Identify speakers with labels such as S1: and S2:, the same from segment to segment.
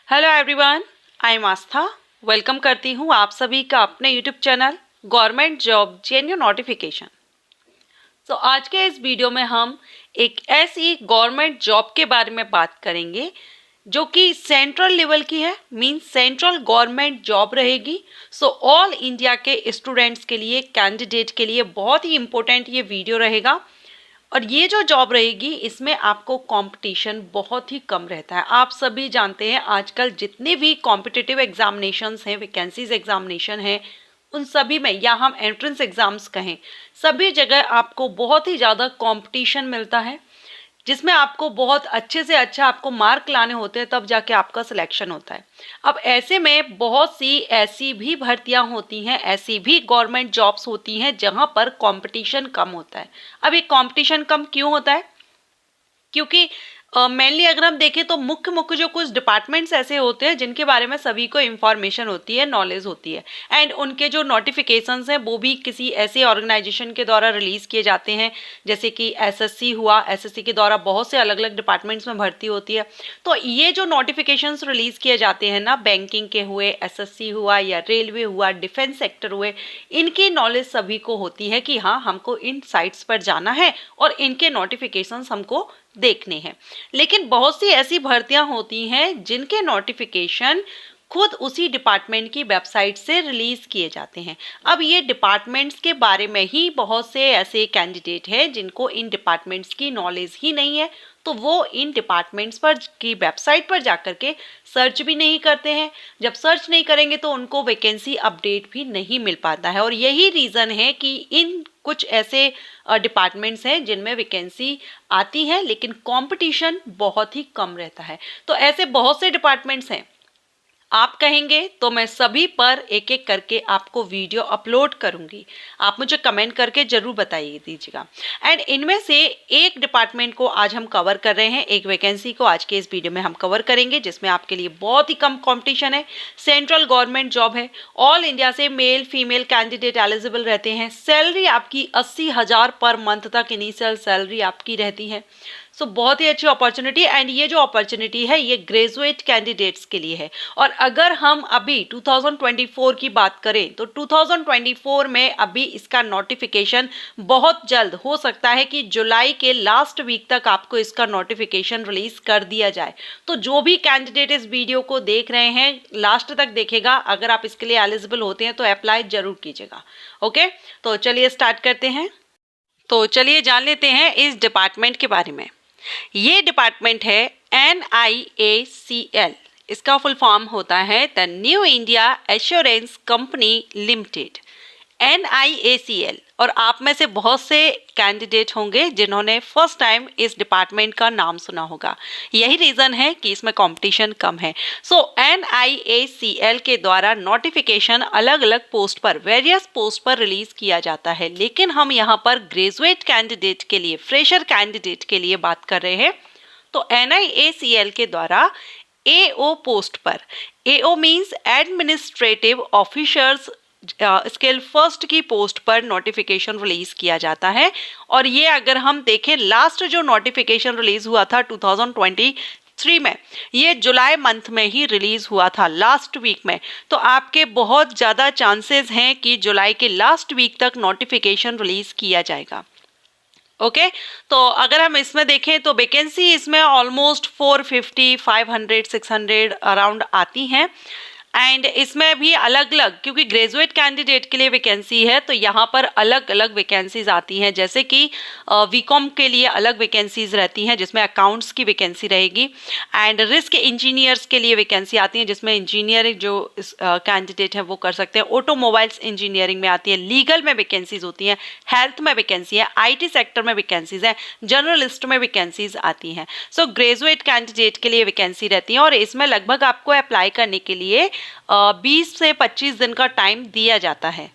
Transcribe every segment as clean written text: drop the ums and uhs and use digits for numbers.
S1: Hello everyone, I am Aastha. Welcome करती हूँ आप सभी का अपने YouTube channel government job जेन्यू notification. तो आज के इस वीडियो में हम एक ऐसी गवर्नमेंट जॉब के बारे में बात करेंगे जो कि सेंट्रल लेवल की है, मींस सेंट्रल गवर्नमेंट जॉब रहेगी। सो ऑल इंडिया के स्टूडेंट्स के लिए, कैंडिडेट के लिए बहुत ही इम्पोर्टेंट ये वीडियो रहेगा। और ये जो जॉब रहेगी इसमें आपको कंपटीशन बहुत ही कम रहता है। आप सभी जानते हैं आजकल जितने भी कॉम्पिटिटिव एग्जामिनेशंस हैं, वैकेंसीज एग्जामिनेशन हैं, उन सभी में, या हम एंट्रेंस एग्जाम्स कहें, सभी जगह आपको बहुत ही ज़्यादा कंपटीशन मिलता है, जिसमें आपको बहुत अच्छे से अच्छा आपको मार्क लाने होते हैं, तब जाके आपका सिलेक्शन होता है। अब ऐसे में बहुत सी ऐसी भी भर्तियां होती हैं, ऐसी भी गवर्नमेंट जॉब्स होती हैं जहां पर कंपटीशन कम होता है। अब ये कंपटीशन कम क्यों होता है? क्योंकि मेनली अगर हम देखें तो मुख्य मुख्य जो कुछ डिपार्टमेंट्स ऐसे होते हैं जिनके बारे में सभी को इन्फॉर्मेशन होती है, नॉलेज होती है, एंड उनके जो नोटिफिकेशंस हैं वो भी किसी ऐसे ऑर्गेनाइजेशन के द्वारा रिलीज़ किए जाते हैं, जैसे कि एसएससी हुआ। एसएससी के द्वारा बहुत से अलग अलग डिपार्टमेंट्स में भर्ती होती है। तो ये जो नोटिफिकेशंस रिलीज़ किए जाते हैं ना, बैंकिंग के हुए, एसएससी हुआ, या रेलवे हुआ, डिफेंस सेक्टर हुए, इनकी नॉलेज सभी को होती है कि हाँ, हमको इन साइट्स पर जाना है और इनके नोटिफिकेशंस हमको देखने हैं। लेकिन बहुत सी ऐसी भर्तियां होती हैं जिनके नोटिफिकेशन खुद उसी डिपार्टमेंट की वेबसाइट से रिलीज किए जाते हैं। अब ये डिपार्टमेंट्स के बारे में ही बहुत से ऐसे कैंडिडेट हैं जिनको इन डिपार्टमेंट्स की नॉलेज ही नहीं है, तो वो इन डिपार्टमेंट्स पर की वेबसाइट पर जाकर के सर्च भी नहीं करते हैं। जब सर्च नहीं करेंगे तो उनको वैकेंसी अपडेट भी नहीं मिल पाता है, और यही रीज़न है कि इन कुछ ऐसे डिपार्टमेंट्स हैं जिनमें वैकेंसी आती है लेकिन कंपटीशन बहुत ही कम रहता है। तो ऐसे बहुत से डिपार्टमेंट्स हैं, आप कहेंगे तो मैं सभी पर एक एक करके आपको वीडियो अपलोड करूंगी। आप मुझे कमेंट करके जरूर बताइए दीजिएगा। एंड इनमें से एक डिपार्टमेंट को आज हम कवर कर रहे हैं, एक वैकेंसी को आज के इस वीडियो में हम कवर करेंगे जिसमें आपके लिए बहुत ही कम कंपटीशन है। सेंट्रल गवर्नमेंट जॉब है, ऑल इंडिया से मेल फीमेल कैंडिडेट एलिजिबल रहते हैं। सैलरी आपकी 80,000 पर मंथ तक इनिशियल सैलरी आपकी रहती है। सो बहुत ही अच्छी अपॉर्चुनिटी। एंड ये जो अपॉर्चुनिटी है ये ग्रेजुएट कैंडिडेट्स के लिए है। और अगर हम अभी 2024 की बात करें तो 2024 में अभी इसका नोटिफिकेशन बहुत जल्द, हो सकता है कि जुलाई के लास्ट वीक तक आपको इसका नोटिफिकेशन रिलीज कर दिया जाए। तो जो भी कैंडिडेट इस वीडियो को देख रहे हैं लास्ट तक देखेगा, अगर आप इसके लिए एलिजिबल होते हैं तो अप्लाई जरूर कीजिएगा। ओके, तो चलिए स्टार्ट करते हैं। तो चलिए जान लेते हैं इस डिपार्टमेंट के बारे में। ये डिपार्टमेंट है NIACL। इसका फुल फॉर्म होता है the new India assurance company limited, NIACL। और आप में से बहुत से कैंडिडेट होंगे जिन्होंने फर्स्ट टाइम इस डिपार्टमेंट का नाम सुना होगा। यही रीज़न है कि इसमें कंपटीशन कम है। सो NIACL के द्वारा नोटिफिकेशन अलग अलग पोस्ट पर, वेरियस पोस्ट पर रिलीज किया जाता है, लेकिन हम यहाँ पर ग्रेजुएट कैंडिडेट के लिए, फ्रेशर कैंडिडेट के लिए बात कर रहे हैं। तो NIACL के द्वारा AO पोस्ट पर, AO means administrative officers scale first की पोस्ट पर नोटिफिकेशन रिलीज किया जाता है। और ये अगर हम देखें, लास्ट जो नोटिफिकेशन रिलीज हुआ था 2023 में, ये जुलाई मंथ में ही रिलीज हुआ था, लास्ट वीक में। तो आपके बहुत ज़्यादा चांसेस हैं कि जुलाई के लास्ट वीक तक नोटिफिकेशन रिलीज किया जाएगा। ओके, तो अगर हम इसमें देखें तो वैकेंसी इसमें ऑलमोस्ट 450, 500, 600 अराउंड आती हैं। एंड इसमें भी अलग अलग, क्योंकि ग्रेजुएट कैंडिडेट के लिए वैकेंसी है तो यहाँ पर अलग अलग वैकेंसीज आती हैं, जैसे कि बीकॉम के लिए अलग वैकेंसीज रहती हैं जिसमें अकाउंट्स की वैकेंसी रहेगी। एंड रिस्क इंजीनियर्स के लिए वैकेंसी आती है जिसमें इंजीनियरिंग जो कैंडिडेट है वो कर सकते हैं। ऑटोमोबाइल्स इंजीनियरिंग में आती है, लीगल में वैकेंसीज होती हैं, हेल्थ में वैकेंसी है, IT सेक्टर में वैकेंसीज है, जर्नलिस्ट में वैकेंसीज आती हैं। सो ग्रेजुएट कैंडिडेट के लिए वैकेंसी रहती है और इसमें लगभग आपको अप्लाई करने के लिए 20 से 25 दिन का टाइम दिया जाता है।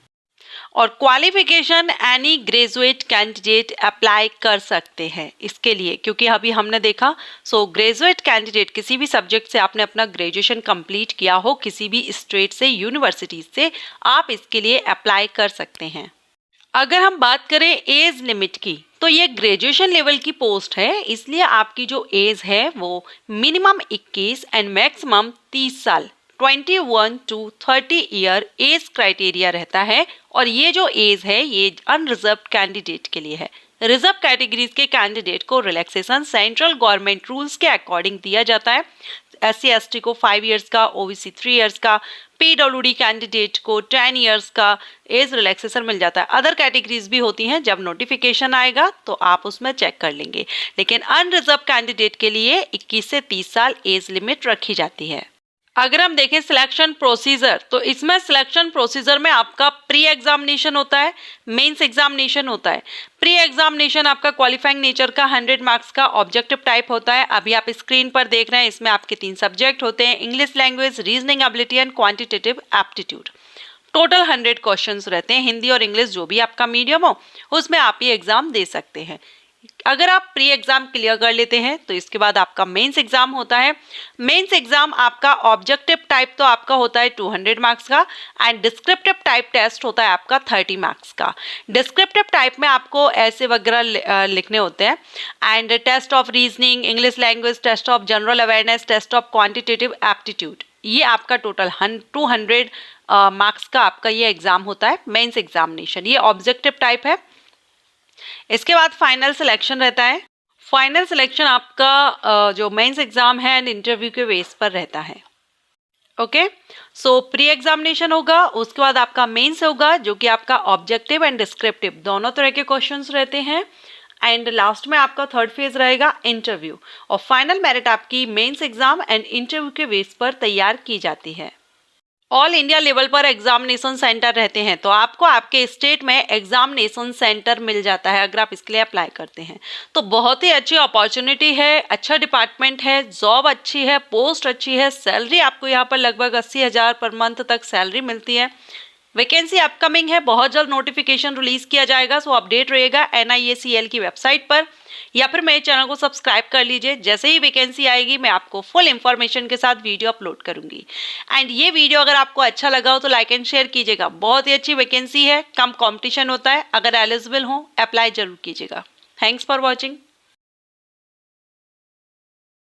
S1: और qualification any graduate candidate apply कर सकते हैं इसके लिए, क्योंकि अभी हमने देखा, सो ग्रेजुएट कैंडिडेट किसी भी सब्जेक्ट से आपने अपना ग्रेजुएशन कंप्लीट किया हो, किसी भी स्टेट से, यूनिवर्सिटी से, आप इसके लिए अप्लाई कर सकते हैं। अगर हम बात करें एज लिमिट की, तो ये ग्रेजुएशन लेवल की पोस्ट है, इसलिए आपकी जो एज है वो मिनिमम 21 एंड मैक्सिमम 30 साल 21 टू 30 ईयर एज क्राइटेरिया रहता है। और ये जो एज है ये अनरिजर्व्ड कैंडिडेट के लिए है। रिजर्व कैटेगरीज के कैंडिडेट को रिलैक्सेशन सेंट्रल गवर्नमेंट रूल्स के अकॉर्डिंग दिया जाता है। SC/ST को 5 इयर्स का, OBC 3 इयर्स का, PWD कैंडिडेट को 10 इयर्स का एज रिलैक्सेशन मिल जाता है। अदर कैटेगरीज भी होती हैं, जब नोटिफिकेशन आएगा तो आप उसमें चेक कर लेंगे, लेकिन अनरिजर्व कैंडिडेट के लिए 21 से 30 साल एज लिमिट रखी जाती है। अगर हम देखें सिलेक्शन प्रोसीजर, तो इसमें सिलेक्शन प्रोसीजर में आपका प्री एग्जामिनेशन होता है, मेंस एग्जामिनेशन होता है। प्री एग्जामिनेशन आपका क्वालिफाइंग नेचर का 100 मार्क्स का ऑब्जेक्टिव टाइप होता है। अभी आप स्क्रीन पर देख रहे हैं, इसमें आपके 3 सब्जेक्ट होते हैं, English language, reasoning ability and quantitative aptitude. Total 100 questions रहते हैं, हिंदी और इंग्लिश जो भी आपका मीडियम हो उसमें आप ये एग्जाम दे सकते हैं। अगर आप प्री एग्जाम क्लियर कर लेते हैं तो इसके बाद आपका मेंस एग्जाम होता है। मेंस एग्जाम आपका ऑब्जेक्टिव टाइप तो आपका होता है 200 मार्क्स का एंड डिस्क्रिप्टिव टाइप टेस्ट होता है आपका 30 मार्क्स का। डिस्क्रिप्टिव टाइप में आपको ऐसे वगैरह लिखने होते हैं and test of reasoning, English language, test of general awareness, test of quantitative aptitude, ये आपका टोटल 200 मार्क्स का आपका ये एग्जाम होता है मेंस एग्जामिनेशन। ये ऑब्जेक्टिव टाइप है। इसके बाद फाइनल सिलेक्शन रहता है। फाइनल सिलेक्शन आपका जो मेंस एग्जाम है एंड इंटरव्यू के बेस पर रहता है। ओके, सो प्री एग्जामिनेशन होगा, उसके बाद आपका मेंस होगा जो कि आपका ऑब्जेक्टिव एंड डिस्क्रिप्टिव दोनों तरह के क्वेश्चंस रहते हैं एंड लास्ट में आपका थर्ड फेज रहेगा इंटरव्यू। और फाइनल मेरिट आपकी मेंस एग्जाम एंड इंटरव्यू के बेस पर तैयार की जाती है। ऑल इंडिया लेवल पर एग्जामिनेशन सेंटर रहते हैं, तो आपको आपके स्टेट में एग्जामिनेशन सेंटर मिल जाता है अगर आप इसके लिए अप्लाई करते हैं। तो बहुत ही अच्छी अपॉर्चुनिटी है, अच्छा डिपार्टमेंट है, जॉब अच्छी है, पोस्ट अच्छी है, सैलरी आपको यहाँ पर लगभग 80,000 पर मंथ तक सैलरी मिलती है। वैकेंसी अपकमिंग है, बहुत जल्द नोटिफिकेशन रिलीज किया जाएगा, सो अपडेट रहेगा NIACL की वेबसाइट पर या फिर मेरे चैनल को सब्सक्राइब कर लीजिए। जैसे ही वैकेंसी आएगी मैं आपको फुल इंफॉर्मेशन के साथ वीडियो अपलोड करूंगी। एंड ये वीडियो अगर आपको अच्छा लगा हो तो लाइक एंड शेयर कीजिएगा। बहुत ही अच्छी वैकेंसी है, कम कंपटीशन होता है, अगर एलिजिबल हो अप्लाई जरूर कीजिएगा। Thanks for watching.